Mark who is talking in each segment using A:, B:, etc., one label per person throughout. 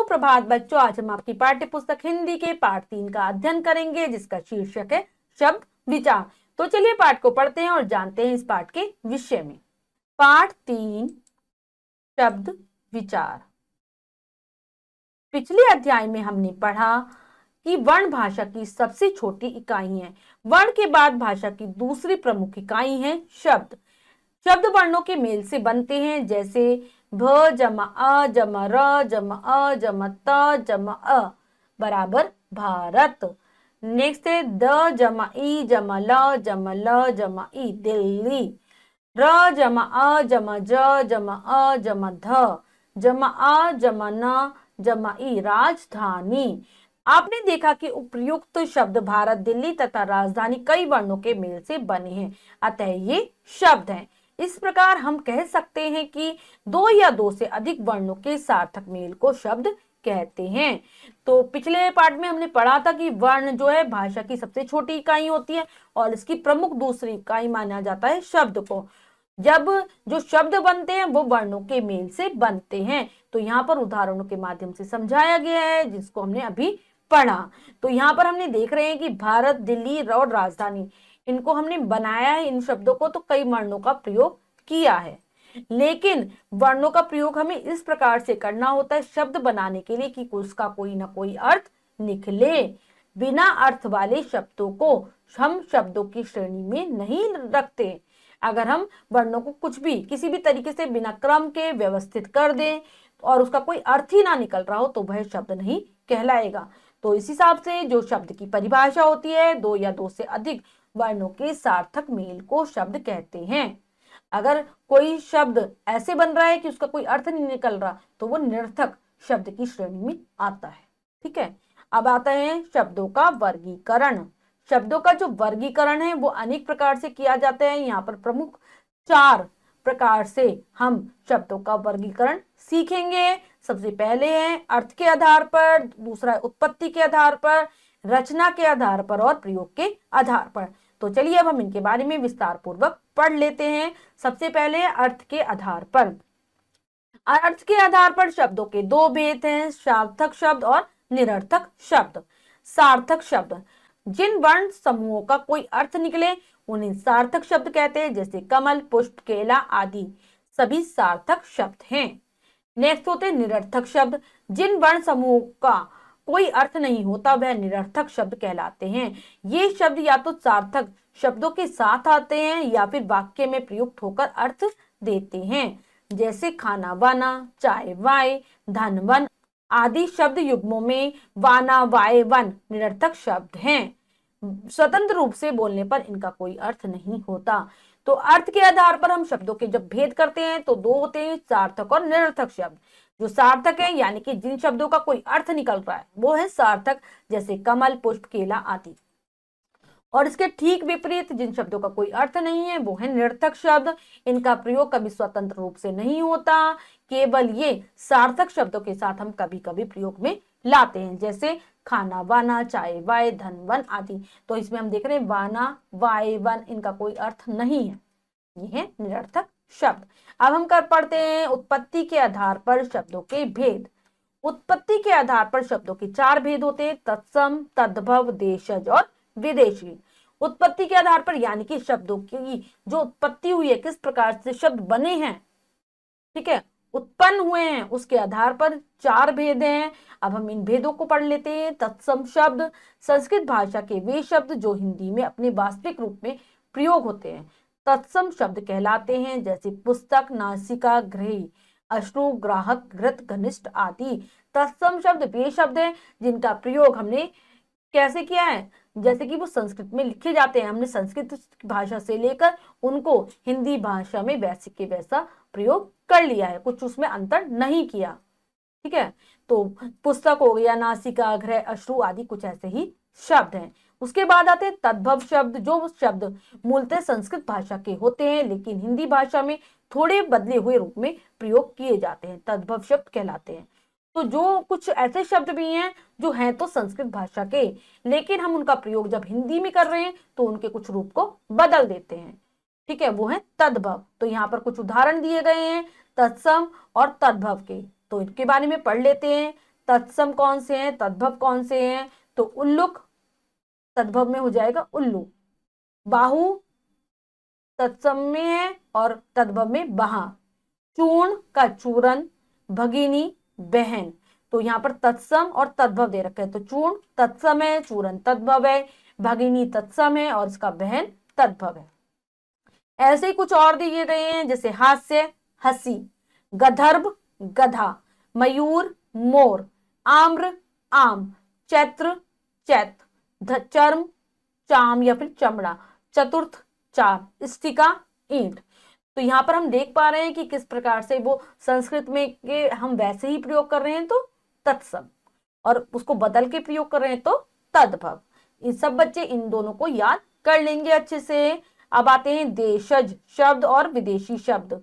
A: सुप्रभात बच्चों, आज हम आपकी पाठ्य पुस्तक हिंदी के पाठ 3 का अध्ययन करेंगे, जिसका शीर्षक है शब्द विचार। तो चलिए पाठ को पढ़ते हैं और जानते हैं इस पाठ के विषय में। पाठ 3, शब्द विचार। पिछले अध्याय में हमने पढ़ा कि वर्ण भाषा की सबसे छोटी इकाई है। वर्ण के बाद भाषा की दूसरी प्रमुख इकाई है शब्द। शब्द वर्णों के मेल से बनते हैं, जैसे भ जमा अ जमा र जमा अ जमा त जमा अ बराबर भारत। नेक्स्ट है द जमा ई जमा ल जमा ल जमा ई दिल्ली। र जमा अ जमा ज जमा अ जमा ध जमा अ जमा न जमा ई राजधानी। आपने देखा कि उपयुक्त शब्द भारत, दिल्ली तथा राजधानी कई वर्णों के मेल से बने हैं, अतः ये शब्द हैं। इस प्रकार हम कह सकते हैं कि दो या दो से अधिक वर्णों के सार्थक मेल को शब्द कहते हैं। तो पिछले पार्ट में हमने पढ़ा था कि वर्ण जो है भाषा की सबसे छोटी इकाई होती है और इसकी प्रमुख दूसरी इकाई माना जाता है शब्द को। जब जो शब्द बनते हैं वो वर्णों के मेल से बनते हैं। तो यहाँ पर उदाहरणों के माध्यम से समझाया गया है, जिसको हमने अभी पढ़ा। तो यहाँ पर हमने देख रहे हैं कि भारत, दिल्ली और राजधानी, इनको हमने बनाया है, इन शब्दों को, तो कई वर्णों का प्रयोग किया है। लेकिन वर्णों का प्रयोग हमें इस प्रकार से करना होता है शब्द बनाने के लिए कि उसका कोई ना कोई अर्थ निकले। बिना अर्थ वाले शब्दों को हम शब्दों की श्रेणी में नहीं रखते। अगर हम वर्णों को कुछ भी किसी भी तरीके से बिना क्रम के व्यवस्थित कर दें और उसका कोई अर्थ ही ना निकल रहा हो तो वह शब्द नहीं कहलाएगा। तो इस हिसाब से जो शब्द की परिभाषा होती है, दो या दो से अधिक वर्णों के सार्थक मेल को शब्द कहते हैं। अगर कोई शब्द ऐसे बन रहा है कि उसका कोई अर्थ नहीं निकल रहा तो वो निरर्थक शब्द की श्रेणी में आता है। ठीक है, अब आता है शब्दों का वर्गीकरण। शब्दों का जो वर्गीकरण है वो अनेक प्रकार से किया जाता है। यहाँ पर प्रमुख 4 प्रकार से हम शब्दों का वर्गीकरण सीखेंगे। सबसे पहले है अर्थ के आधार पर, दूसरा उत्पत्ति के आधार पर, रचना के आधार पर और प्रयोग के आधार पर। तो चलिए अब हम इनके बारे में विस्तार पूर्वक पढ़ लेते हैं। सबसे पहले अर्थ के आधार पर। अर्थ के आधार पर शब्दों के 2 भेद हैं, सार्थक शब्द और निरर्थक शब्द। सार्थक शब्द, जिन वर्ण समूहों का कोई अर्थ निकले उन्हें सार्थक शब्द कहते हैं, जैसे कमल, पुष्प, केला आदि सभी सार्थक शब्द हैं। नेक्स्ट होते हैं निरर्थक शब्द। जिन वर्ण समूहों का कोई अर्थ नहीं होता वह निरर्थक शब्द कहलाते हैं। ये शब्द या तो सार्थक शब्दों के साथ आते हैं या फिर वाक्य में प्रयुक्त होकर अर्थ देते हैं, जैसे खाना वाना, चाय वाय, धन वन आदि शब्द युग्मों में वाना वाय वन निरर्थक शब्द हैं। स्वतंत्र रूप से बोलने पर इनका कोई अर्थ नहीं होता। तो अर्थ के आधार पर हम शब्दों के जब भेद करते हैं तो 2 होते हैं, सार्थक और निरर्थक शब्द। जो सार्थक है यानी कि जिन शब्दों का कोई अर्थ निकल रहा है वो है सार्थक, जैसे कमल, पुष्प, केला आदि। और इसके ठीक विपरीत जिन शब्दों का कोई अर्थ नहीं है वो है निरर्थक शब्द। इनका प्रयोग कभी स्वतंत्र रूप से नहीं होता, केवल ये सार्थक शब्दों के साथ हम कभी कभी प्रयोग में लाते हैं, जैसे खाना वाना, चाय वाय, धन वन आदि। तो इसमें हम देख रहे हैं वाना वाय वन, इनका कोई अर्थ नहीं है, ये है निरर्थक शब्द। अब हम कर पढ़ते हैं उत्पत्ति के आधार पर शब्दों के भेद। उत्पत्ति के आधार पर शब्दों के 4 भेद होते हैं, तत्सम, तद्भव, देशज और विदेशी। उत्पत्ति के आधार पर यानी कि शब्दों की जो उत्पत्ति हुई है, किस प्रकार से शब्द बने हैं, ठीक है, उत्पन्न हुए हैं, उसके आधार पर 4 भेद हैं। अब हम इन भेदों को पढ़ लेते हैं। तत्सम शब्द संस्कृत भाषा के वे शब्द जो हिंदी में अपने वास्तविक रूप में प्रयोग होते हैं तत्सम शब्द कहलाते हैं, जैसे पुस्तक, नासिका, गृह, अश्रु, ग्राहक, घृत, घनिष्ठ आदि। तत्सम शब्द वे शब्द हैं जिनका प्रयोग हमने कैसे किया है, जैसे कि वो संस्कृत में लिखे जाते हैं, हमने संस्कृत भाषा से लेकर उनको हिंदी भाषा में वैसे के वैसा प्रयोग कर लिया है, कुछ उसमें अंतर नहीं किया। ठीक है, तो पुस्तक हो गया, नासिका, गृह, अश्रु आदि कुछ ऐसे ही शब्द हैं। उसके बाद आते हैं तद्भव शब्द, जो शब्द मूलतः संस्कृत भाषा के होते हैं लेकिन हिंदी भाषा में थोड़े बदले हुए रूप में प्रयोग किए जाते हैं, तद्भव शब्द कहलाते हैं। तो जो कुछ ऐसे शब्द भी हैं जो हैं तो संस्कृत भाषा के, लेकिन हम उनका प्रयोग जब हिंदी में कर रहे हैं तो उनके कुछ रूप को बदल देते हैं। ठीक है, वो है तद्भव। तो यहाँ पर कुछ उदाहरण दिए गए हैं तत्सम और तद्भव के, तो इनके बारे में पढ़ लेते हैं। तत्सम कौन से हैं, तद्भव कौन से हैं? तो उल्लुक तद्भव में हो जाएगा उल्लू, बाहु तत्सम में है और तद्भव में बहा, चूर्ण का चूरन, भगिनी बहन। तो यहाँ पर तत्सम और तद्भव दे रखे हैं, तो चूर्ण तत्सम है, चूरन तद्भव है, भगिनी तत्सम है और इसका बहन तद्भव है। ऐसे ही कुछ और दिए गए हैं, जैसे हास्य हंसी, गंधर्व गधा, मयूर मोर, आम्र आम, चैत्र चैत्र, चर्म चाम या फिर चमड़ा, चतुर्थ चार, स्टिका ईंट। तो यहाँ पर हम देख पा रहे हैं कि किस प्रकार से वो संस्कृत में के हम वैसे ही प्रयोग कर रहे हैं तो तत्सम, और उसको बदल के प्रयोग कर रहे हैं तो तद्भव। इन सब बच्चे इन दोनों को याद कर लेंगे अच्छे से। अब आते हैं देशज शब्द और विदेशी शब्द।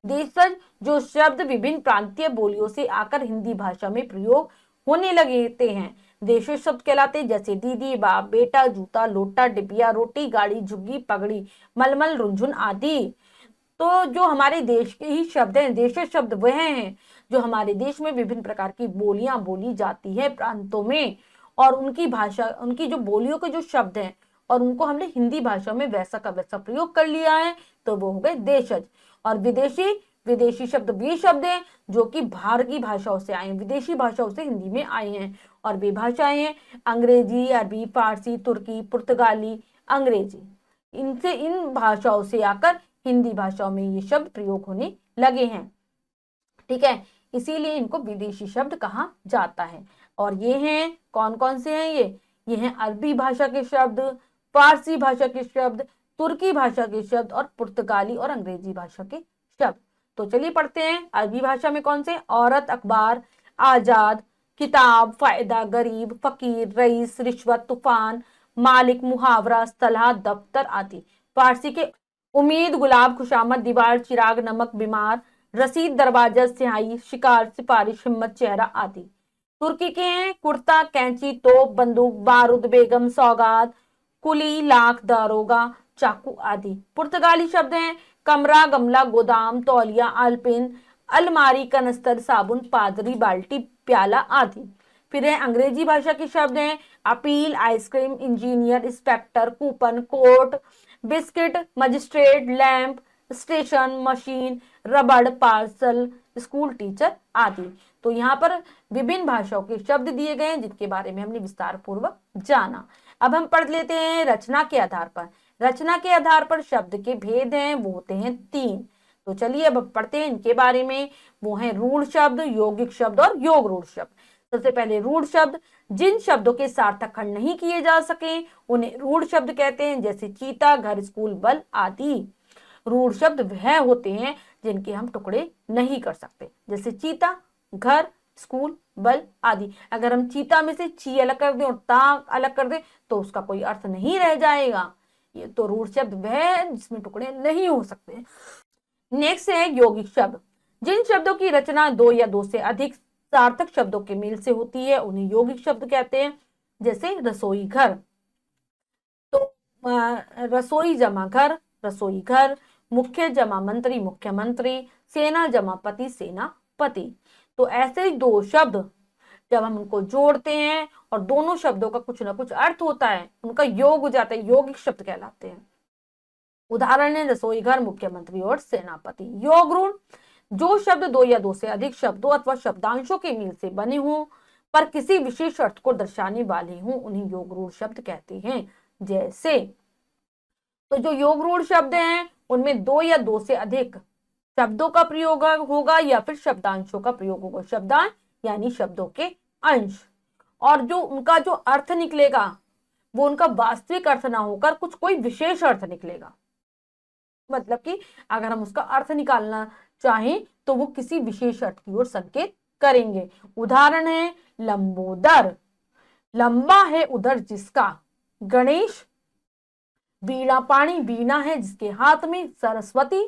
A: देशज जो शब्द विभिन्न प्रांतीय बोलियों से आकर हिंदी भाषा में प्रयोग होने लगते हैं, देशज शब्द कहलाते हैं, जैसे दीदी, बाप, बेटा, जूता, लोटा, डिबिया, रोटी, गाड़ी, झुग्गी, पगड़ी, मलमल, रुंझुन आदि। तो जो हमारे देश के ही शब्द हैं, देशज शब्द वह हैं जो हमारे देश में विभिन्न प्रकार की बोलियां बोली जाती है प्रांतों में, और उनकी भाषा, उनकी जो बोलियों के जो शब्द हैं और उनको हमने हिंदी भाषा में वैसा का वैसा प्रयोग कर लिया है, तो वो हो गए देशज। और विदेशी, विदेशी शब्द वे शब्द हैं जो कि बाहर की भाषाओं से आए हैं, विदेशी भाषाओं से हिंदी में आए हैं, और वे भाषाएं हैं अंग्रेजी, अरबी, फारसी, तुर्की, पुर्तगाली, अंग्रेजी। इनसे, इन भाषाओं से आकर हिंदी भाषाओं में ये शब्द प्रयोग होने लगे हैं। ठीक है, इसीलिए इनको विदेशी शब्द कहा जाता है। और ये हैं कौन कौन से हैं? ये हैं अरबी भाषा के शब्द, फारसी भाषा के शब्द, तुर्की भाषा के शब्द और पुर्तगाली और अंग्रेजी भाषा के शब्द। तो चलिए पढ़ते हैं। अरबी भाषा में कौन से? औरत, अखबार, आजाद, किताब, फायदा, गरीब, फकीर, रईस, रिश्वत, तूफान, मालिक, मुहावरा, सलाह, दफ्तर आदि। फारसी के उम्मीद, गुलाब, खुशामद, दीवार, चिराग, नमक, बीमार, रसीद, दरवाजा, स्याही, शिकार, सिफारिश, हिम्मत, चेहरा आदि। तुर्की के हैं कुर्ता, कैंची, तोप, बंदूक, बारूद, बेगम, सौगात, कुली, लाख, दारोगा, चाकू आदि। पुर्तगाली शब्द हैं कमरा, गमला, गोदाम, तौलिया, आलपिन, अलमारी, कनस्तर, साबुन, पादरी, बाल्टी, प्याला आदि। फिर है अंग्रेजी भाषा के शब्द हैं appeal, ice cream, engineer, inspector, coupon, court, biscuit, magistrate, lamp, station, machine, रबड़, पार्सल, स्कूल टीचर आदि। तो यहाँ पर विभिन्न भाषाओं के शब्द दिए गए हैं जिनके बारे में हमने विस्तार पूर्वक जाना। अब हम पढ़ लेते हैं रचना के आधार पर। रचना के आधार पर शब्द के भेद हैं, वो होते हैं 3। तो चलिए अब पढ़ते हैं इनके बारे में। वो हैं रूढ़ शब्द, यौगिक शब्द और योग रूढ़ शब्द। सबसे पहले रूढ़ शब्द, जिन शब्दों के सार्थक खंड नहीं किए जा सके उन्हें रूढ़ शब्द कहते हैं, जैसे चीता, घर, स्कूल, बल आदि। रूढ़ शब्द वह होते हैं जिनके हम टुकड़े नहीं कर सकते, जैसे चीता, घर, स्कूल, बल आदि। अगर हम चीता में से ची अलग कर दें और ता अलग कर दें तो उसका कोई अर्थ नहीं रह जाएगा। ये तो रूढ़ शब्द वह है जिसमें टुकड़े नहीं हो सकते। नेक्स्ट है यौगिक शब्द, जिन शब्दों की रचना 2 या 2 से अधिक सार्थक शब्दों के मेल से होती है उन्हें यौगिक शब्द कहते हैं, जैसे रसोई घर। तो रसोई जमा घर, रसोई घर, मुख्य जमा मंत्री, मुख्यमंत्री, सेना जमा पति, सेनापति। तो ऐसे ही 2 शब्द जब हम उनको जोड़ते हैं और दोनों शब्दों का कुछ ना कुछ अर्थ होता है, उनका योग हो जाता है, यौगिक शब्द कहलाते हैं। उदाहरण है रसोई घर, मुख्यमंत्री और सेनापति। योग रूढ़, जो शब्द 2 या 2 से अधिक शब्दों अथवा शब्दांशों के मेल से बने हों पर किसी विशेष अर्थ को दर्शाने वाले हों उन्हें योग रूढ़ शब्द कहते हैं। जैसे, तो जो योग रूढ़ शब्द हैं उनमें 2 या 2 से अधिक शब्दों का प्रयोग होगा या फिर शब्दांशों का प्रयोग होगा। शब्दांश यानी शब्दों के अंश, और जो उनका जो अर्थ निकलेगा वो उनका वास्तविक अर्थ ना होकर कुछ कोई विशेष अर्थ निकलेगा। मतलब कि अगर हम उसका अर्थ निकालना चाहें तो वो किसी विशेष अर्थ की ओर संकेत करेंगे। उदाहरण है लंबोदर, लंबा है उदर जिसका। गणेश, वीणा पाणी, वीणा है जिसके हाथ में। सरस्वती,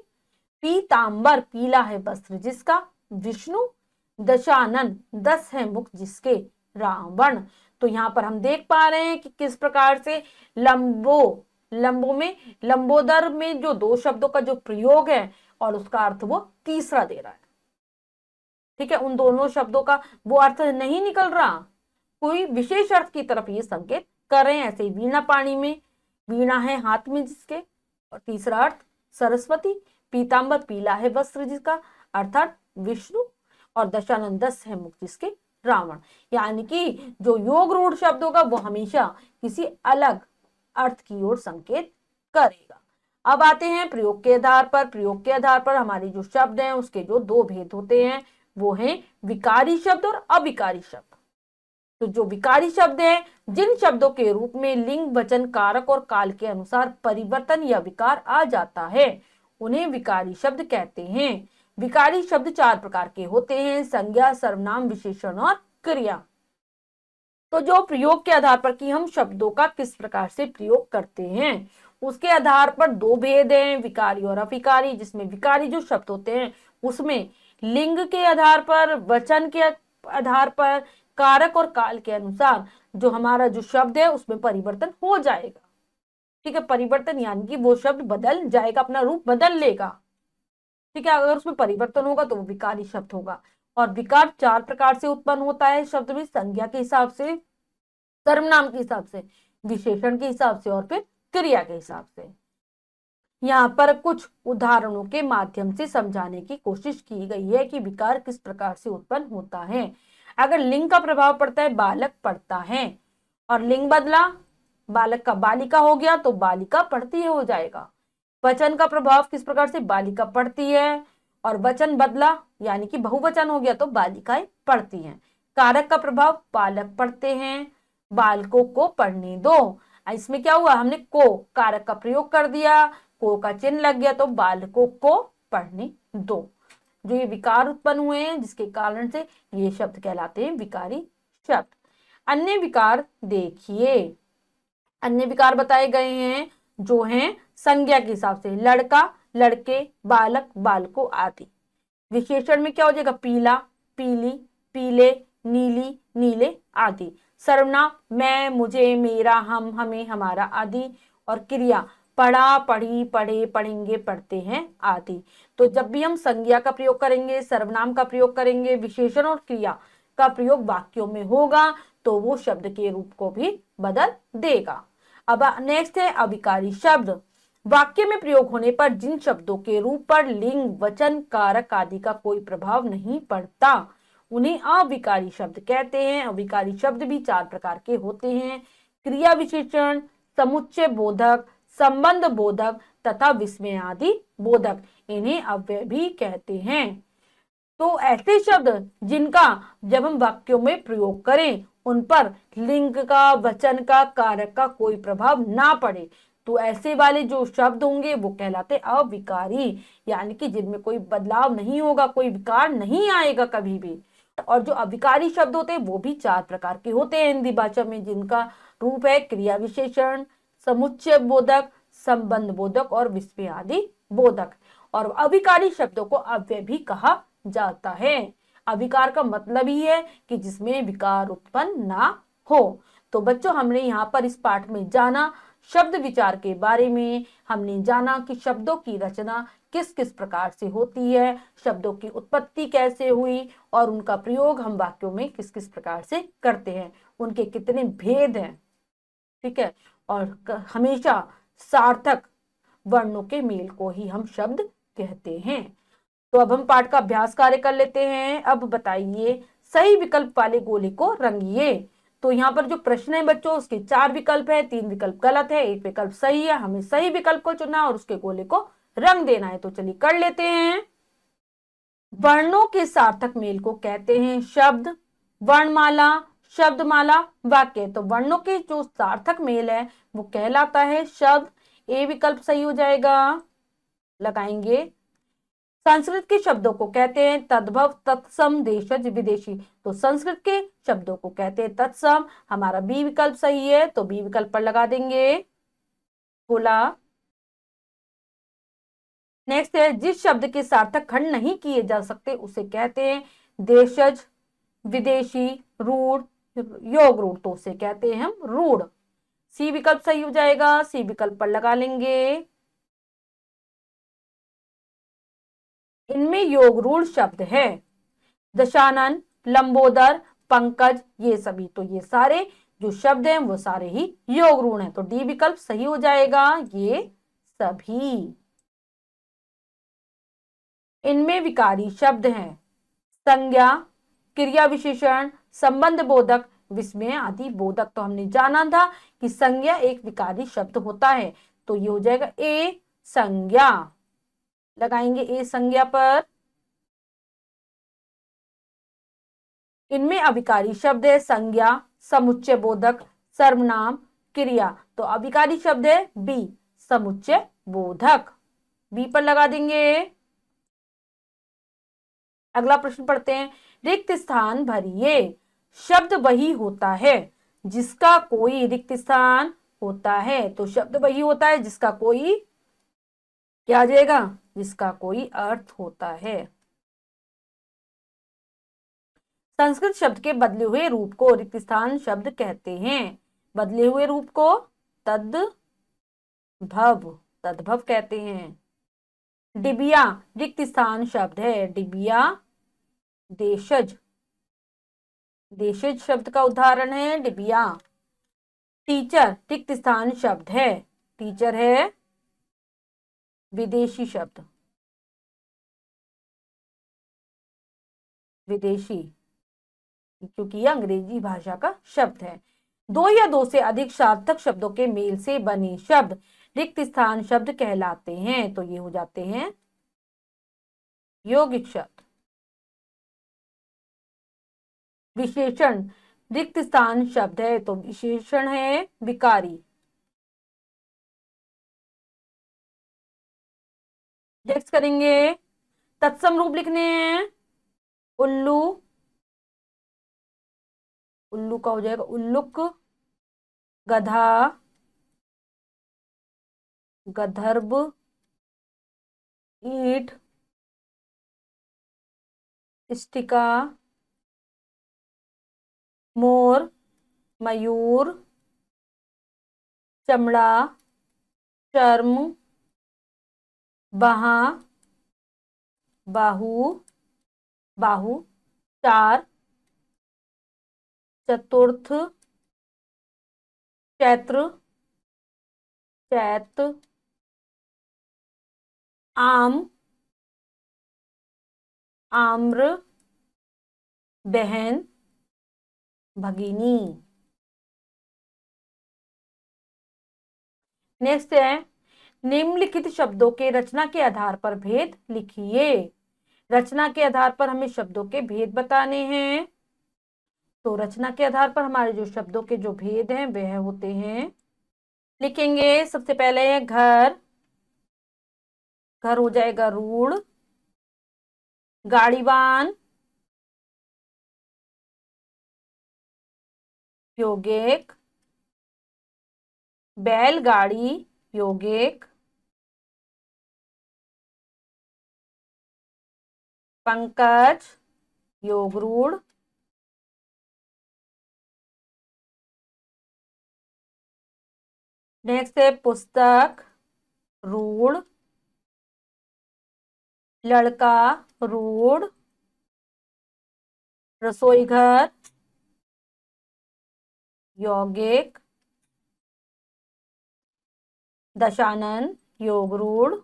A: पीतांबर, पीला है वस्त्र जिसका। विष्णु, दशानन, 10 है मुख जिसके। रावण। तो यहाँ पर हम देख पा रहे हैं कि किस प्रकार से लंबोदर में जो 2 शब्दों का जो प्रयोग है और उसका अर्थ वो तीसरा दे रहा है। ठीक है, उन दोनों शब्दों का वो अर्थ नहीं निकल रहा, कोई विशेष अर्थ की तरफ ये संकेत कर रहे हैं। ऐसे ही वीणा पाणी में, वीणा है हाथ में जिसके, और तीसरा अर्थ सरस्वती, पीतांबर पीला है वस्त्र जिसका, अर्थात विष्णु, और दशानन 10 है मुख जिसके, रावण। यानी कि जो योग रूढ़ शब्द होगा वो हमेशा किसी अलग अर्थ की ओर संकेत करेगा। अब आते हैं प्रयोग के आधार पर। प्रयोग के आधार पर हमारे जो शब्द हैं उसके जो दो भेद होते हैं वो हैं विकारी शब्द और अविकारी शब्द। तो जो विकारी शब्द है, जिन शब्दों के रूप में लिंग, वचन, कारक और काल के अनुसार परिवर्तन या विकार आ जाता है, उन्हें विकारी शब्द कहते हैं। विकारी शब्द 4 प्रकार के होते हैं: संज्ञा, सर्वनाम, विशेषण और क्रिया। तो जो प्रयोग के आधार पर कि हम शब्दों का किस प्रकार से प्रयोग करते हैं, उसके आधार पर दो भेद हैं, विकारी और अविकारी। जिसमें विकारी जो शब्द होते हैं उसमें लिंग के आधार पर, वचन के आधार पर, कारक और काल के अनुसार जो हमारा जो शब्द है उसमें परिवर्तन हो जाएगा। ठीक है, परिवर्तन यानी कि वो शब्द बदल जाएगा, अपना रूप बदल लेगा। ठीक है, अगर उसमें परिवर्तन होगा तो वो विकारी शब्द होगा। और विकार 4 प्रकार से उत्पन्न होता है शब्द में: संज्ञा के हिसाब से, सर्वनाम के हिसाब से, विशेषण के हिसाब से और फिर क्रिया के हिसाब से। यहाँ पर कुछ उदाहरणों के माध्यम से समझाने की कोशिश की गई है कि विकार किस प्रकार से उत्पन्न होता है। अगर लिंग का प्रभाव पड़ता है, बालक पढ़ता है, और लिंग बदला, बालक का बालिका हो गया तो बालिका पढ़ती है हो जाएगा। वचन का प्रभाव किस प्रकार से, बालिका पढ़ती है, और वचन बदला यानी कि बहुवचन हो गया तो बालिकाएं पढ़ती हैं। कारक का प्रभाव, बालक पढ़ते हैं, बालकों को पढ़ने दो। इसमें क्या हुआ, हमने को कारक का प्रयोग कर दिया, को का चिन्ह लग गया तो बालकों को पढ़ने दो। जो ये विकार उत्पन्न हुए हैं जिसके कारण से ये शब्द कहलाते हैं विकारी शब्द। अन्य विकार देखिए, अन्य विकार बताए गए हैं जो हैं संज्ञा के हिसाब से: लड़का, लड़के, बालक, बालकों आदि। विशेषण में क्या हो जाएगा, पीला, पीली, पीले, नीली, नीले आदि। सर्वनाम मैं, मुझे, मेरा, हम, हमें, हमारा आदि। और क्रिया पढ़ा, पढ़ी, पढ़े, पढ़ेंगे, पढ़ते हैं आदि। तो जब भी हम संज्ञा का प्रयोग करेंगे, सर्वनाम का प्रयोग करेंगे, विशेषण और क्रिया का प्रयोग वाक्यों में होगा तो वो शब्द के रूप को भी बदल देगा। अब नेक्स्ट है अविकारी शब्द। वाक्य में प्रयोग होने पर जिन शब्दों के रूप पर लिंग, वचन, कारक आदि का कोई प्रभाव नहीं पड़ता उन्हें अविकारी शब्द कहते हैं। अविकारी शब्द भी 4 प्रकार के होते हैं: क्रिया विशेषण, समुच्चय बोधक, संबंध बोधक तथा विस्मय आदि बोधक। इन्हें अव्यय भी कहते हैं। तो ऐसे शब्द जिनका जब हम वाक्यों में प्रयोग करें उन पर लिंग का, वचन का, कारक का कोई प्रभाव ना पड़े तो ऐसे वाले जो शब्द होंगे वो कहलाते अविकारी, यानी कि जिनमें कोई बदलाव नहीं होगा, कोई विकार नहीं आएगा कभी भी। और जो अविकारी शब्द होते हैं वो भी 4 प्रकार के होते हैं हिंदी भाषा में, जिनका रूप है क्रिया विशेषण, समुच्चय बोधक, संबंध बोधक और विस्मय आदि बोधक। और अविकारी शब्दों को अव्यय भी कहा जाता है। अविकार का मतलब ही है कि जिसमें विकार उत्पन्न ना हो। तो बच्चों हमने यहाँ पर इस पाठ में जाना शब्द विचार के बारे में। हमने जाना कि शब्दों की रचना किस किस प्रकार से होती है, शब्दों की उत्पत्ति कैसे हुई और उनका प्रयोग हम वाक्यों में किस किस प्रकार से करते हैं, उनके कितने भेद हैं। ठीक है, और हमेशा सार्थक वर्णों के मेल को ही हम शब्द कहते हैं। तो अब हम पाठ का अभ्यास कार्य कर लेते हैं। अब बताइए, सही विकल्प वाले गोले को रंगिए। तो यहाँ पर जो प्रश्न है बच्चों उसके 4 विकल्प है, 3 विकल्प गलत है, 1 विकल्प सही है। हमें सही विकल्प को चुनना और उसके गोले को रंग देना है। तो चलिए कर लेते हैं। वर्णों के सार्थक मेल को कहते हैं शब्द, वर्णमाला, शब्दमाला, वाक्य। तो वर्णों के जो सार्थक मेल है वो कहलाता है शब्द। ए विकल्प सही हो जाएगा, लगाएंगे। संस्कृत के शब्दों को कहते हैं तद्भव, तत्सम, देशज, विदेशी। तो संस्कृत के शब्दों को कहते हैं तत्सम। हमारा बी विकल्प सही है तो बी विकल्प पर लगा देंगे बोला। नेक्स्ट है, जिस शब्द के सार्थक खंड नहीं किए जा सकते उसे कहते हैं देशज, विदेशी, रूढ़, योग रूढ़। तो उसे कहते हैं हम रूढ़। सी विकल्प सही हो जाएगा, सी विकल्प पर लगा लेंगे। इनमें योग रूढ़ शब्द है। दशानन, लंबोदर, पंकज, ये सभी। तो ये सारे जो शब्द हैं वो सारे ही योग ऋण हैं। तो डी विकल्प सही हो जाएगा, ये सभी। इनमें विकारी शब्द हैं संज्ञा, क्रिया विशेषण, संबंध बोधक, विस्मय आदि बोधक। तो हमने जाना था कि संज्ञा एक विकारी शब्द होता है, तो ये हो जाएगा ए संज्ञा। लगाएंगे ए संज्ञा पर। इनमें अविकारी शब्द है संज्ञा, समुच्चय बोधक, सर्वनाम, क्रिया। तो अविकारी शब्द है बी समुच्चय बोधक, बी पर लगा देंगे। अगला प्रश्न पढ़ते हैं, रिक्त स्थान भरिए। शब्द वही होता है जिसका कोई रिक्त स्थान होता है। तो शब्द वही होता है जिसका कोई क्या आ जाएगा, जिसका कोई अर्थ होता है। संस्कृत शब्द के बदले हुए रूप को रिक्त स्थान शब्द कहते हैं। बदले हुए रूप को तद्भव, तद्भव कहते हैं। डिबिया रिक्त स्थान शब्द है, डिबिया देशज, देशज शब्द का उदाहरण है डिबिया। टीचर रिक्त स्थान शब्द है, टीचर है विदेशी शब्द, विदेशी, क्योंकि यह अंग्रेजी भाषा का शब्द है। दो या दो से अधिक सार्थक शब्दों के मेल से बने शब्द रिक्त स्थान शब्द कहलाते हैं। तो ये हो जाते हैं यौगिक शब्द। विशेषण रिक्त स्थान शब्द है, तो विशेषण है विकारी। नेक्स्ट करेंगे, तत्सम रूप लिखने हैं। उल्लू, उल्लू का हो जाएगा उल्लुक, गधा, गधर्व, ईंट, स्टिका, मोर, मयूर, चमड़ा, चर्म, बहा, बाहु, बाहु, चार, चतुर्थ, चैत्र, चैत, आम, आम्र, बहन, भगिनी। नेक्स्ट है, निम्नलिखित शब्दों के रचना के आधार पर भेद लिखिए। रचना के आधार पर हमें शब्दों के भेद बताने हैं। तो रचना के आधार पर हमारे जो शब्दों के जो भेद हैं वह होते हैं, लिखेंगे। सबसे पहले है घर, घर हो जाएगा रूढ़। गाड़ीवान यौगिक, बैलगाड़ी यौगिक, पंकज योग रूढ़, नेक्स्ट है पुस्तक रूढ़, लड़का रूढ़, रसोईघर यौगिक, दशानन योग रूढ़,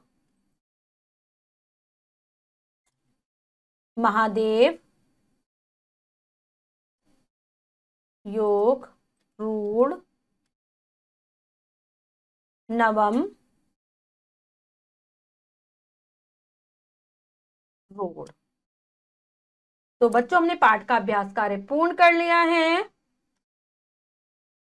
A: महादेव योग रूढ़, नवम रूढ़। तो बच्चों हमने पाठ का अभ्यास कार्य पूर्ण कर लिया है।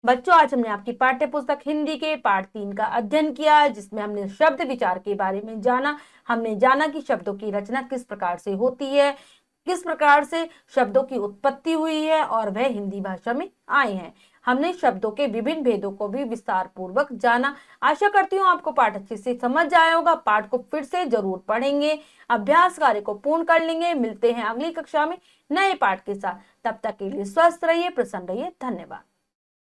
A: बच्चों आज हमने आपकी पाठ्य पुस्तक हिंदी के पाठ 3 का अध्ययन किया, जिसमें हमने शब्द विचार के बारे में जाना। हमने जाना कि शब्दों की रचना किस प्रकार से होती है, किस प्रकार से शब्दों की उत्पत्ति हुई है और वह हिंदी भाषा में आए हैं। हमने शब्दों के विभिन्न भेदों को भी विस्तार पूर्वक जाना। आशा करती हूँ आपको पाठ अच्छे से समझ आया होगा। पाठ को फिर से जरूर पढ़ेंगे, अभ्यास कार्य को पूर्ण कर लेंगे। मिलते हैं अगली कक्षा में नए पाठ के साथ। तब तक के लिए स्वस्थ रहिए, प्रसन्न रहिए। धन्यवाद।